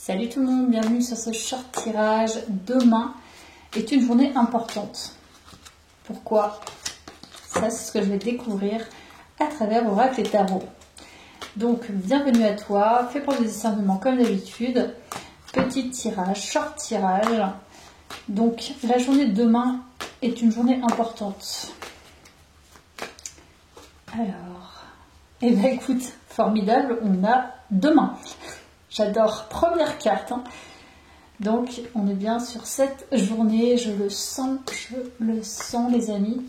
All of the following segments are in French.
Salut tout le monde, bienvenue sur ce short tirage. Demain est une journée importante. Pourquoi? Ça, c'est ce que je vais découvrir à travers Oracle et Tarot. Donc, bienvenue à toi. Fais preuve de discernement comme d'habitude. Petit tirage, short tirage. Donc, la journée de demain est une journée importante. Alors, eh bien écoute, formidable, on a demain. J'adore, première carte. Hein. Donc, on est bien sur cette journée, je le sens les amis.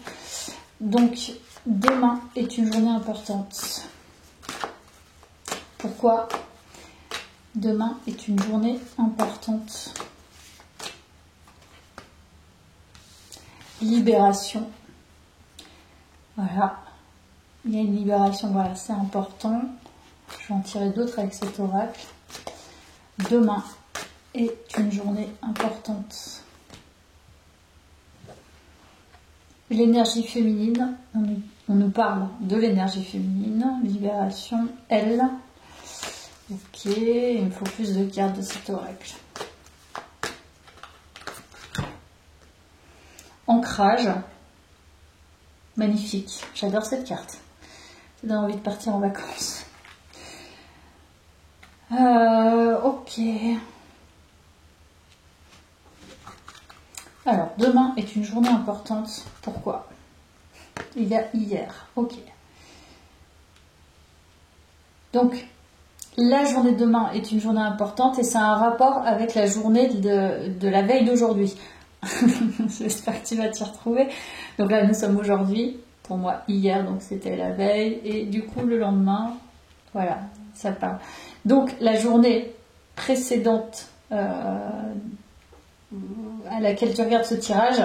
Donc, demain est une journée importante. Pourquoi? Demain est une journée importante. Libération. Voilà. Il y a une libération, voilà, c'est important. Je vais en tirer d'autres avec cet oracle. Demain est une journée importante. L'énergie féminine, on nous parle de l'énergie féminine. Libération, elle. Ok, il me faut plus de cartes de cet oracle. Ancrage. Magnifique, j'adore cette carte. Ça donne envie de partir en vacances. Ok. Alors, demain est une journée importante. Pourquoi? Il y a hier. Ok. Donc, la journée de demain est une journée importante et ça a un rapport avec la journée de la veille d'aujourd'hui. J'espère que tu vas t'y retrouver. Donc là, nous sommes aujourd'hui. Pour moi, hier, donc c'était la veille. Et du coup, le lendemain, voilà, ça part. Donc, la journée précédente à laquelle tu regardes ce tirage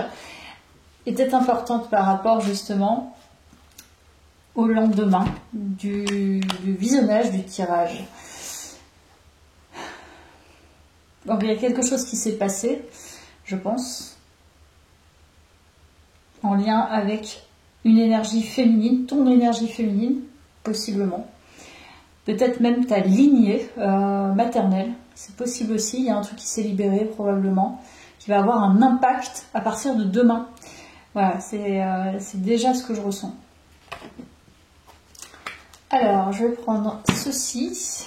était importante par rapport justement au lendemain du visionnage du tirage. Donc, il y a quelque chose qui s'est passé, je pense, en lien avec une énergie féminine, ton énergie féminine, possiblement. Peut-être même ta lignée maternelle, c'est possible aussi. Il y a un truc qui s'est libéré probablement, qui va avoir un impact à partir de demain. Voilà, c'est déjà ce que je ressens. Alors, je vais prendre ceci.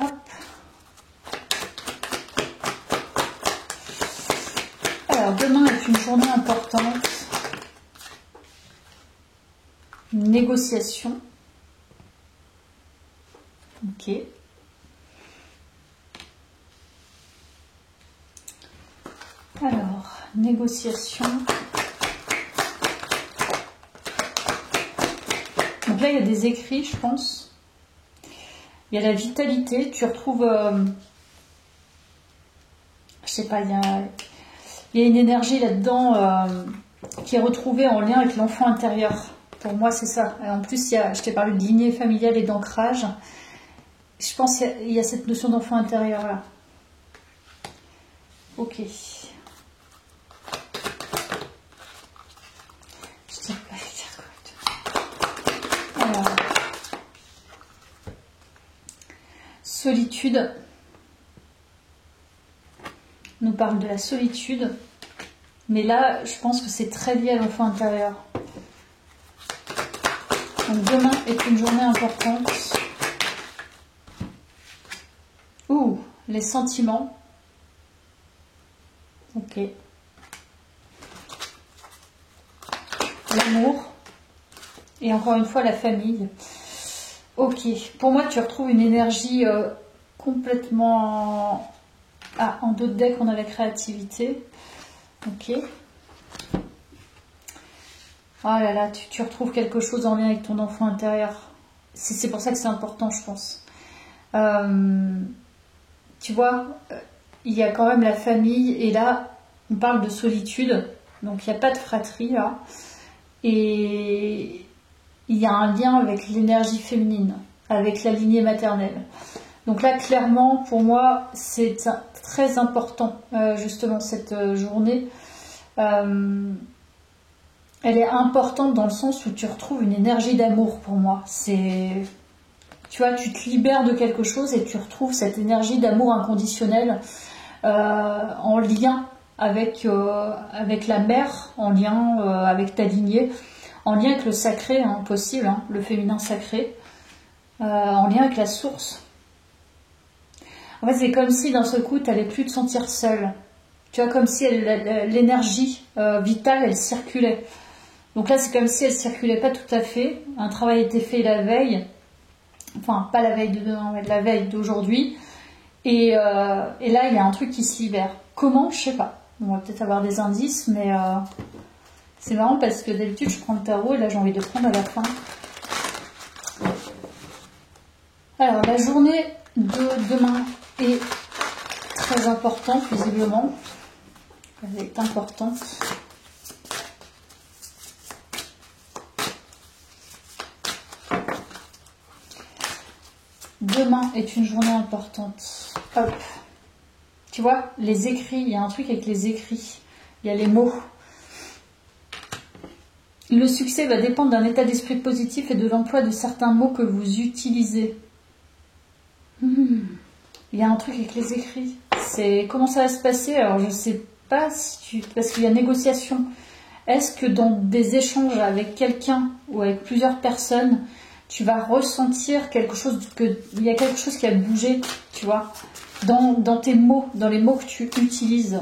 Hop. Alors, demain est une journée importante. Une négociation. Ok. Alors, négociation. Donc là, il y a des écrits, je pense. Il y a la vitalité. Tu retrouves... je sais pas, il y a une énergie là-dedans qui est retrouvée en lien avec l'enfant intérieur. Pour moi, c'est ça. Et en plus, je t'ai parlé de lignée familiale et d'ancrage. Je pense qu'il y a cette notion d'enfant intérieur là. Ok. Je sais pas dire quoi. Alors. Solitude. On nous parle de la solitude. Mais là, je pense que c'est très lié à l'enfant intérieur. Donc demain est une journée importante. Ouh, les sentiments. Ok. L'amour. Et encore une fois, la famille. Ok. Pour moi, tu retrouves une énergie complètement... Ah, en dos de deck, on a la créativité. Ok. Oh là là, tu retrouves quelque chose en lien avec ton enfant intérieur. C'est pour ça que c'est important, je pense. Tu vois, il y a quand même la famille. Et là, on parle de solitude. Donc, il n'y a pas de fratrie, là. Et il y a un lien avec l'énergie féminine, avec la lignée maternelle. Donc là, clairement, pour moi, c'est très important, justement, cette journée. Elle est importante dans le sens où tu retrouves une énergie d'amour pour moi. Tu Tu vois, tu te libères de quelque chose et tu retrouves cette énergie d'amour inconditionnel en lien avec la mer, en lien avec ta lignée, en lien avec le sacré, hein, possible, hein, le féminin sacré, en lien avec la source. En fait, c'est comme si d'un seul coup, tu n'allais plus te sentir seule. Tu vois, comme si l'énergie vitale, elle circulait. Donc là, c'est comme si elle circulait pas tout à fait. Un travail était fait la veille, enfin, pas la veille de demain, mais la veille d'aujourd'hui. Et là, il y a un truc qui se libère. Comment? Je sais pas. On va peut-être avoir des indices, mais c'est marrant parce que d'habitude, je prends le tarot et là, j'ai envie de prendre à la fin. Alors, la journée de demain est très importante, visiblement. Elle est importante. Demain est une journée importante. Hop. Tu vois, les écrits, il y a un truc avec les écrits. Il y a les mots. Le succès va dépendre d'un état d'esprit positif et de l'emploi de certains mots que vous utilisez. Il y a un truc avec les écrits. Comment ça va se passer? Alors, je sais pas si parce qu'il y a négociation. Est-ce que dans des échanges avec quelqu'un ou avec plusieurs personnes, tu vas ressentir quelque chose il y a quelque chose qui a bougé, tu vois, dans tes mots, dans les mots que tu utilises.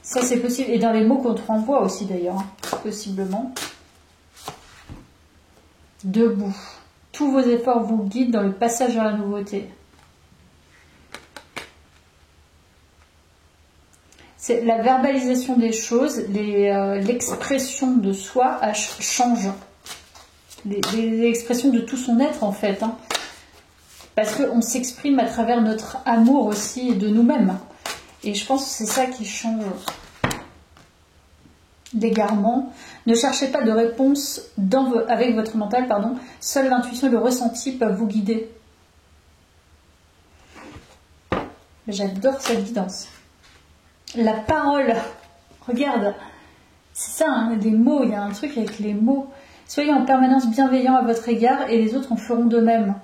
Ça, c'est possible. Et dans les mots qu'on te renvoie aussi, d'ailleurs, hein, possiblement. Debout. Tous vos efforts vous guident dans le passage à la nouveauté. C'est la verbalisation des choses, l'expression de soi change. L'expression de tout son être, en fait. Hein. Parce qu'on s'exprime à travers notre amour aussi de nous-mêmes. Et je pense que c'est ça qui change. L'égarement. Ne cherchez pas de réponse avec votre mental, pardon. Seule l'intuition et le ressenti peuvent vous guider. J'adore cette guidance. La parole. Regarde. C'est ça, hein, les mots. Il y a un truc avec les mots. Soyez en permanence bienveillant à votre égard et les autres en feront de même.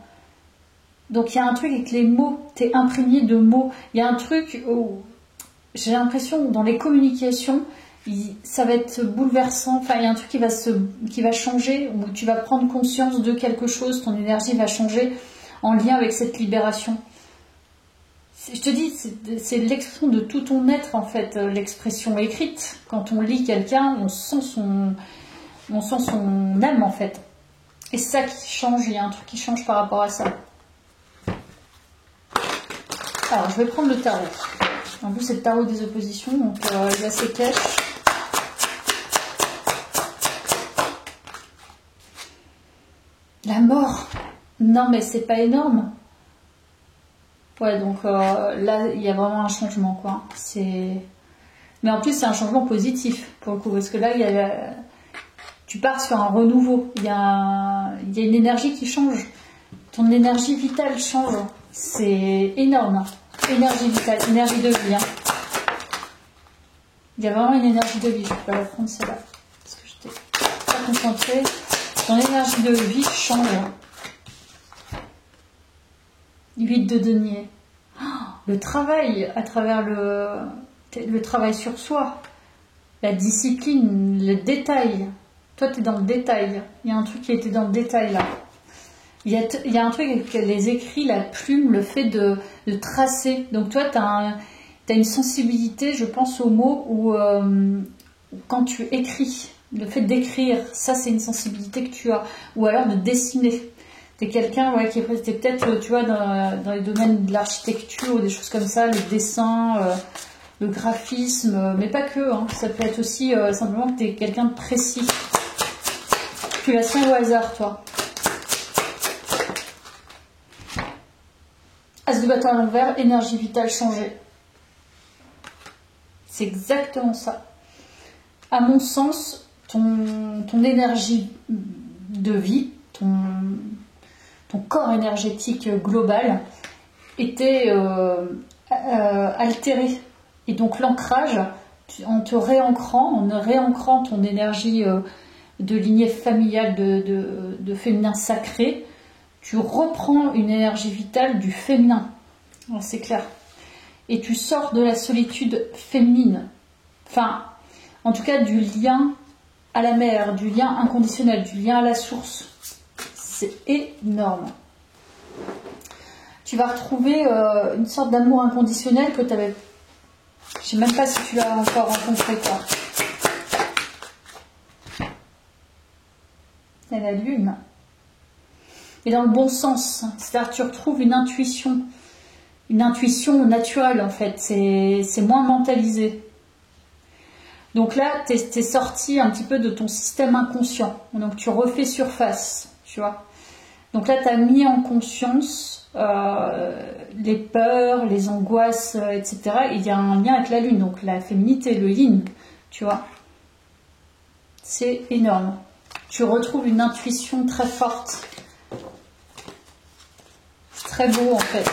Donc il y a un truc avec les mots. Tu es imprégné de mots. Il y a un truc où j'ai l'impression dans les communications, ça va être bouleversant. Enfin, il y a un truc qui va changer, où tu vas prendre conscience de quelque chose, ton énergie va changer en lien avec cette libération. Je te dis, c'est l'expression de tout ton être, en fait, l'expression écrite. Quand on lit quelqu'un, on sent son âme, en fait. Et c'est ça qui change, il y a un truc qui change par rapport à ça. Alors, je vais prendre le tarot. En plus, c'est le tarot des oppositions, donc il est assez cash. La mort. Non, mais c'est pas énorme. Ouais, donc là, il y a vraiment un changement, quoi. Mais en plus, c'est un changement positif, pour le coup, parce que là, tu pars sur un renouveau. Il y a une énergie qui change. Ton énergie vitale change. C'est énorme. Énergie vitale, énergie de vie. Hein. Il y a vraiment une énergie de vie. Je peux pas la prendre celle-là. Parce que j'étais pas concentrée. Ton énergie de vie change. 8 de denier. Oh, le travail à travers le travail sur soi. La discipline, le détail. Toi, tu es dans le détail. Il y a un truc qui a été dans le détail là. Il y a un truc avec les écrits, la plume, le fait de tracer. Donc toi, tu as une sensibilité, je pense, aux mots où quand tu écris, le fait d'écrire, ça c'est une sensibilité que tu as. Ou alors de dessiner. Tu es quelqu'un qui est peut-être, tu vois, dans les domaines de l'architecture ou des choses comme ça, le dessin, le graphisme, mais pas que. Hein. Ça peut être aussi simplement que tu es quelqu'un de précis. Tu la sens au hasard, toi. As de bâton à l'envers, énergie vitale changée. C'est exactement ça. À mon sens, ton énergie de vie, ton corps énergétique global était altéré. Et donc l'ancrage, en réancrant ton énergie de lignée familiale de féminin sacré, tu reprends une énergie vitale du féminin, c'est clair. Et tu sors de la solitude féminine. Enfin, en tout cas, du lien à la mère, du lien inconditionnel, du lien à la source. C'est énorme. Tu vas retrouver une sorte d'amour inconditionnel que tu avais... Je ne sais même pas si tu l'as encore rencontré, quoi. Et la lune. Et dans le bon sens. C'est-à-dire que tu retrouves une intuition naturelle, en fait. C'est moins mentalisé. Donc là, tu es sorti un petit peu de ton système inconscient. Donc tu refais surface, tu vois. Donc là, tu as mis en conscience les peurs, les angoisses, etc. Et il y a un lien avec la lune, donc la féminité, le yin, tu vois. C'est énorme. Tu retrouves une intuition très forte. C'est très beau, en fait.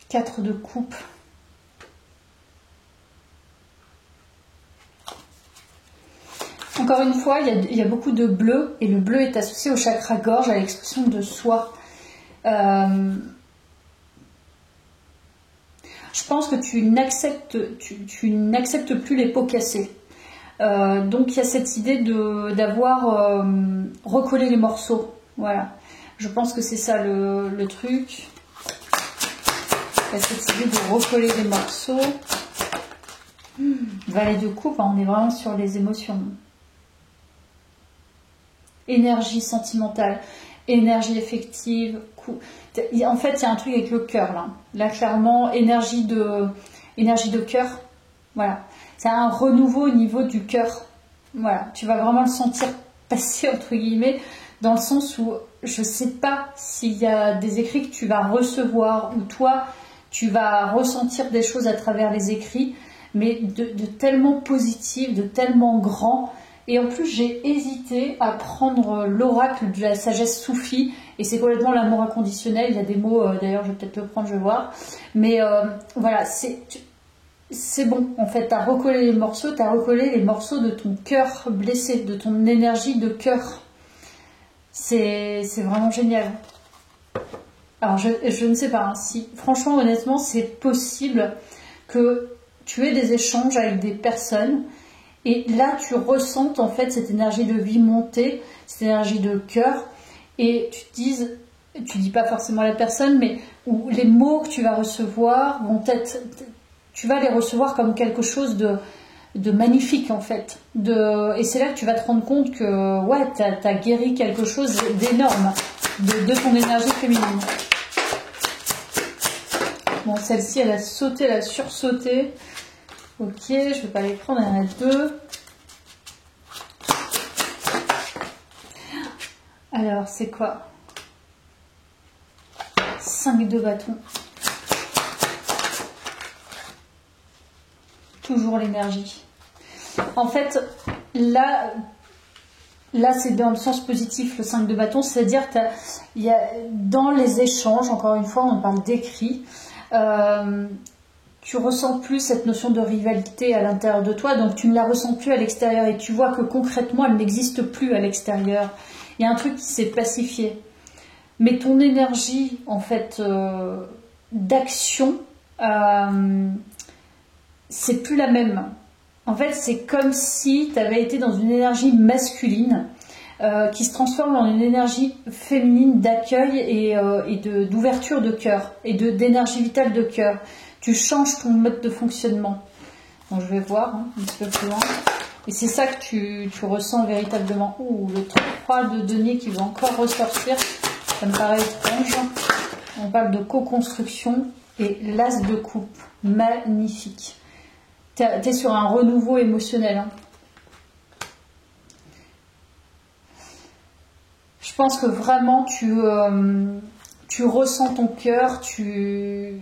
Quatre de coupe. Encore une fois, il y a beaucoup de bleu, et le bleu est associé au chakra gorge, à l'expression de soi. Je pense que tu n'acceptes plus les pots cassés. Donc il y a cette idée d'avoir recollé les morceaux. Voilà. Je pense que c'est ça le truc. Il y a cette idée de recoller les morceaux. Valet de coupe, on est vraiment sur les émotions. Énergie sentimentale, énergie affective. En fait, il y a un truc avec le cœur là. Là, clairement, énergie de cœur. Voilà. C'est un renouveau au niveau du cœur. Voilà. Tu vas vraiment le sentir passer, entre guillemets, dans le sens où je ne sais pas s'il y a des écrits que tu vas recevoir ou toi, tu vas ressentir des choses à travers les écrits, mais de tellement positif, de tellement grand. Et en plus, j'ai hésité à prendre l'oracle de la sagesse soufie, et c'est complètement l'amour inconditionnel. Il y a des mots, d'ailleurs, je vais peut-être le prendre, je vais voir. Mais voilà, c'est bon. En fait, tu as recollé les morceaux, tu as recollé les morceaux de ton cœur blessé, de ton énergie de cœur. C'est vraiment génial. Alors, je ne sais pas hein, si, franchement, honnêtement, c'est possible que tu aies des échanges avec des personnes. Et là, tu ressens en fait cette énergie de vie monter, cette énergie de cœur, et tu dis pas forcément à la personne, mais où les mots que tu vas recevoir vont être, tu vas les recevoir comme quelque chose de magnifique en fait. Et c'est là que tu vas te rendre compte que ouais, t'as guéri quelque chose d'énorme de ton énergie féminine. Bon, celle-ci, elle a sauté, elle a sursauté. Ok, je ne vais pas les prendre, il y en a deux. Alors, c'est quoi? 5 de bâton. Toujours l'énergie. En fait, là c'est dans le sens positif, le 5 de bâton, c'est-à-dire dans les échanges, encore une fois, on parle d'écrit, tu ressens plus cette notion de rivalité à l'intérieur de toi, donc tu ne la ressens plus à l'extérieur et tu vois que concrètement elle n'existe plus à l'extérieur. Il y a un truc qui s'est pacifié. Mais ton énergie en fait d'action, c'est plus la même. En fait, c'est comme si tu avais été dans une énergie masculine qui se transforme en une énergie féminine d'accueil et d'ouverture de cœur et d'énergie vitale de cœur. Tu changes ton mode de fonctionnement. Donc je vais voir un petit peu plus loin. Et c'est ça que tu ressens véritablement. Ouh, le 3 de denier qui va encore ressortir. Ça me paraît étrange. On parle de co-construction et l'as de coupe. Magnifique. T'es sur un renouveau émotionnel. Hein. Je pense que vraiment tu ressens ton cœur, tu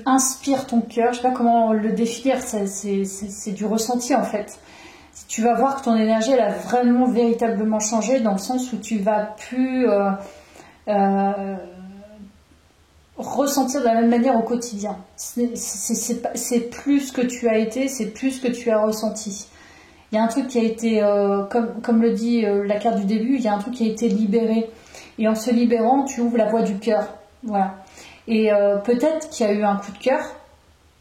inspires ton cœur. Je ne sais pas comment le définir, c'est du ressenti en fait. Tu vas voir que ton énergie, elle a vraiment véritablement changé dans le sens où tu vas plus ressentir de la même manière au quotidien. C'est plus ce que tu as été, c'est plus ce que tu as ressenti. Il y a un truc qui a été, comme le dit la carte du début, il y a un truc qui a été libéré. Et en se libérant, tu ouvres la voie du cœur. Voilà. Et peut-être qu'il y a eu un coup de cœur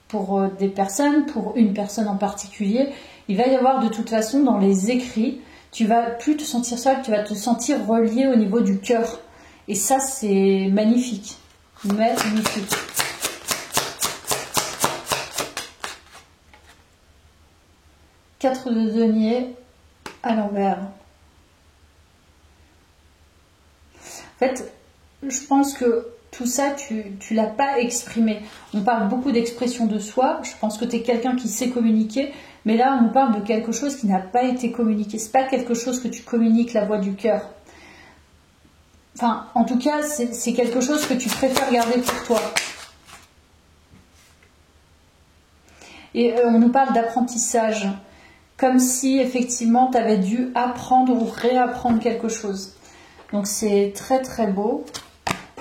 pour des personnes, pour une personne en particulier. Il va y avoir de toute façon dans les écrits, tu vas plus te sentir seul, tu vas te sentir relié au niveau du cœur. Et ça, c'est magnifique. Magnifique. Quatre de denier à l'envers. En fait, je pense que tout ça, tu l'as pas exprimé. On parle beaucoup d'expression de soi. Je pense que tu es quelqu'un qui sait communiquer. Mais là, on parle de quelque chose qui n'a pas été communiqué. C'est pas quelque chose que tu communiques, la voix du cœur. Enfin, en tout cas, c'est quelque chose que tu préfères garder pour toi. Et on nous parle d'apprentissage. Comme si, effectivement, tu avais dû apprendre ou réapprendre quelque chose. Donc, c'est très, très beau.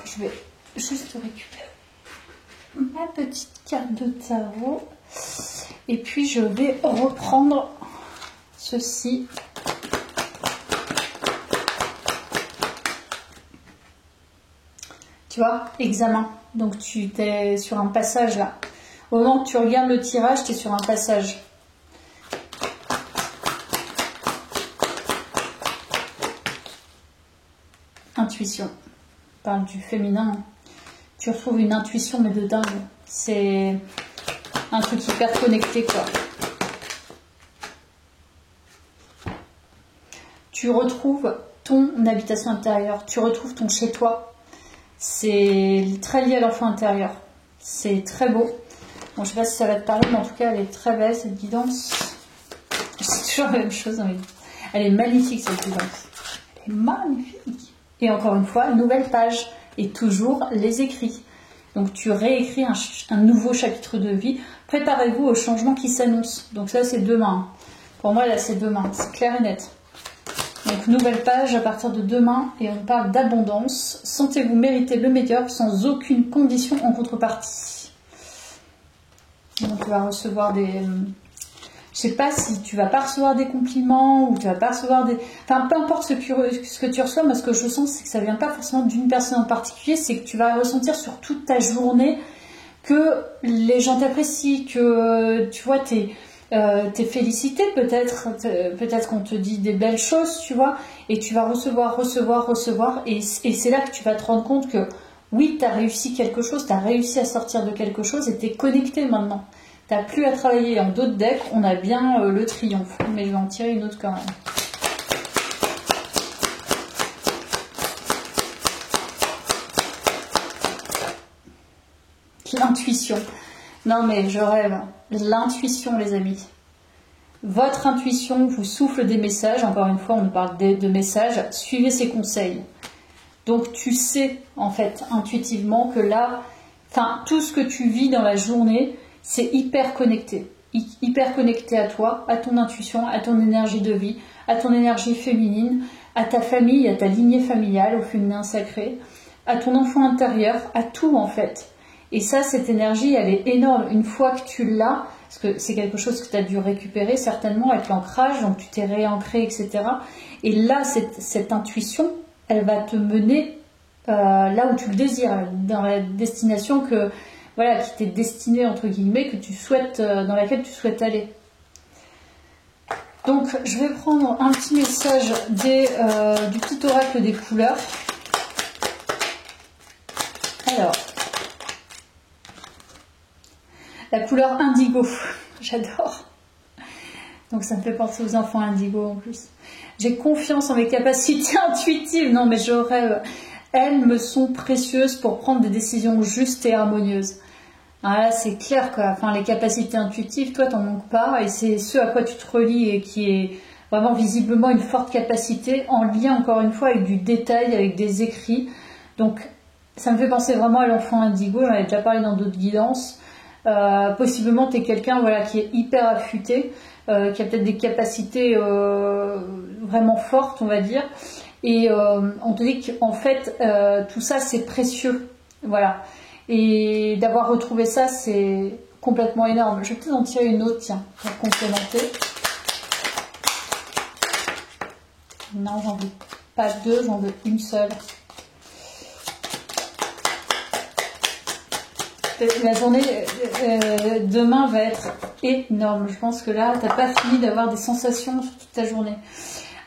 Je vais juste récupérer ma petite carte de tarot. Et puis, je vais reprendre ceci. Tu vois, examen. Donc, tu es sur un passage là. Au moment que tu regardes le tirage, tu es sur un passage. Intuition. On parle du féminin. Tu retrouves une intuition, mais de dingue. C'est un truc hyper connecté, quoi. Tu retrouves ton habitation intérieure. Tu retrouves ton chez-toi. C'est très lié à l'enfant intérieur. C'est très beau. Bon, je sais pas si ça va te parler, mais en tout cas, elle est très belle, cette guidance. C'est toujours la même chose. Mais elle est magnifique, cette guidance. Elle est magnifique. Et encore une fois, nouvelle page. Et toujours les écrits. Donc, tu réécris un nouveau chapitre de vie. Préparez-vous au changement qui s'annonce. Donc, ça, c'est demain. Pour moi, là, c'est demain. C'est clair et net. Donc, nouvelle page à partir de demain. Et on parle d'abondance. Sentez-vous mériter le meilleur sans aucune condition en contrepartie. Donc, tu vas recevoir des... Je sais pas si tu vas pas recevoir des compliments ou tu vas pas recevoir des... Enfin, peu importe ce que tu reçois, moi, ce que je sens, c'est que ça vient pas forcément d'une personne en particulier. C'est que tu vas ressentir sur toute ta journée que les gens t'apprécient, que, tu vois, t'es félicité peut-être. Peut-être qu'on te dit des belles choses, tu vois. Et tu vas recevoir. Et c'est là que tu vas te rendre compte que, oui, tu as réussi quelque chose, tu as réussi à sortir de quelque chose et tu es connecté maintenant. Tu n'as plus à travailler en d'autres decks, on a bien le triomphe. Mais je vais en tirer une autre quand même. L'intuition. Non mais je rêve. L'intuition, les amis. Votre intuition vous souffle des messages. Encore une fois, on nous parle de messages. Suivez ses conseils. Donc tu sais, en fait, intuitivement que là, enfin, tout ce que tu vis dans la journée, c'est hyper connecté. Hyper connecté à toi, à ton intuition, à ton énergie de vie, à ton énergie féminine, à ta famille, à ta lignée familiale, au féminin sacré, à ton enfant intérieur, à tout en fait. Et ça, cette énergie, elle est énorme. Une fois que tu l'as, parce que c'est quelque chose que tu as dû récupérer certainement avec l'ancrage, donc tu t'es réancré, etc. Et là, cette intuition, elle va te mener là où tu le désires, dans la destination que, voilà, qui t'est destinée, entre guillemets, que tu souhaites, dans laquelle tu souhaites aller. Donc, je vais prendre un petit message du petit oracle des couleurs. Alors, la couleur indigo, j'adore. Donc, ça me fait penser aux enfants indigo en plus. J'ai confiance en mes capacités intuitives. Non, mais je rêve. Elles me sont précieuses pour prendre des décisions justes et harmonieuses. Alors là, c'est clair, quoi. Enfin, les capacités intuitives, toi, t'en manques pas. Et c'est ce à quoi tu te relis et qui est vraiment visiblement une forte capacité en lien, encore une fois, avec du détail, avec des écrits. Donc, ça me fait penser vraiment à l'enfant indigo. J'en ai déjà parlé dans d'autres guidances. Possiblement, t'es quelqu'un, voilà, qui est hyper affûté, qui a peut-être des capacités vraiment fortes, on va dire. Et on te dit qu'en fait, tout ça, c'est précieux. Voilà. Et d'avoir retrouvé ça, c'est complètement énorme. Je vais peut-être en tirer une autre, tiens, pour complémenter. Non, j'en veux pas deux, j'en veux une seule. La journée demain va être énorme. Je pense que là, tu n'as pas fini d'avoir des sensations sur toute ta journée.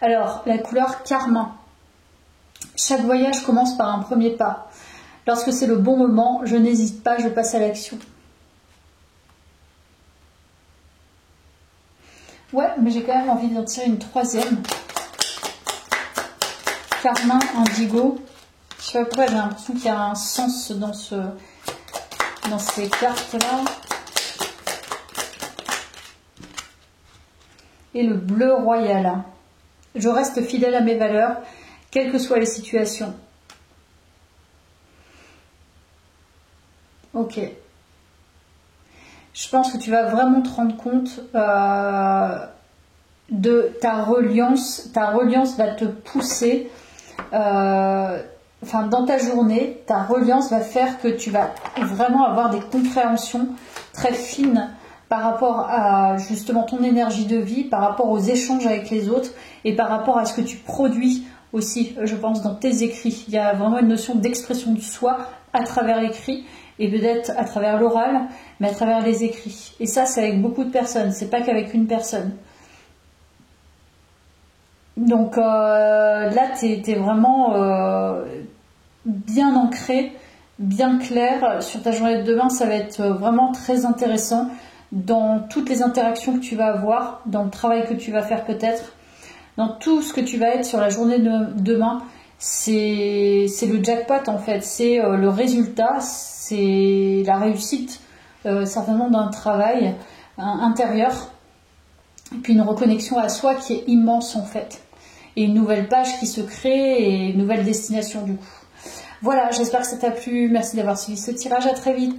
Alors, la couleur Karma. Chaque voyage commence par un premier pas. Lorsque c'est le bon moment, je n'hésite pas, je passe à l'action. Ouais, mais j'ai quand même envie d'en tirer une troisième. Carmin Indigo. Je sais pas pourquoi, j'ai l'impression qu'il y a un sens dans ces cartes-là. Et le bleu royal. Je reste fidèle à mes valeurs, quelles que soient les situations. Ok. Je pense que tu vas vraiment te rendre compte de ta reliance. Ta reliance va te pousser, dans ta journée, ta reliance va faire que tu vas vraiment avoir des compréhensions très fines par rapport à justement ton énergie de vie, par rapport aux échanges avec les autres et par rapport à ce que tu produis aussi, je pense, dans tes écrits. Il y a vraiment une notion d'expression de soi à travers l'écrit et peut-être à travers l'oral, mais à travers les écrits. Et ça, c'est avec beaucoup de personnes, c'est pas qu'avec une personne. Donc là, tu es vraiment bien ancré, bien clair sur ta journée de demain. Ça va être vraiment très intéressant dans toutes les interactions que tu vas avoir, dans le travail que tu vas faire peut-être, dans tout ce que tu vas être sur la journée de demain. C'est le jackpot en fait, c'est le résultat, c'est la réussite certainement d'un travail intérieur et puis une reconnexion à soi qui est immense en fait. Et une nouvelle page qui se crée et une nouvelle destination du coup. Voilà, j'espère que ça t'a plu. Merci d'avoir suivi ce tirage. À très vite.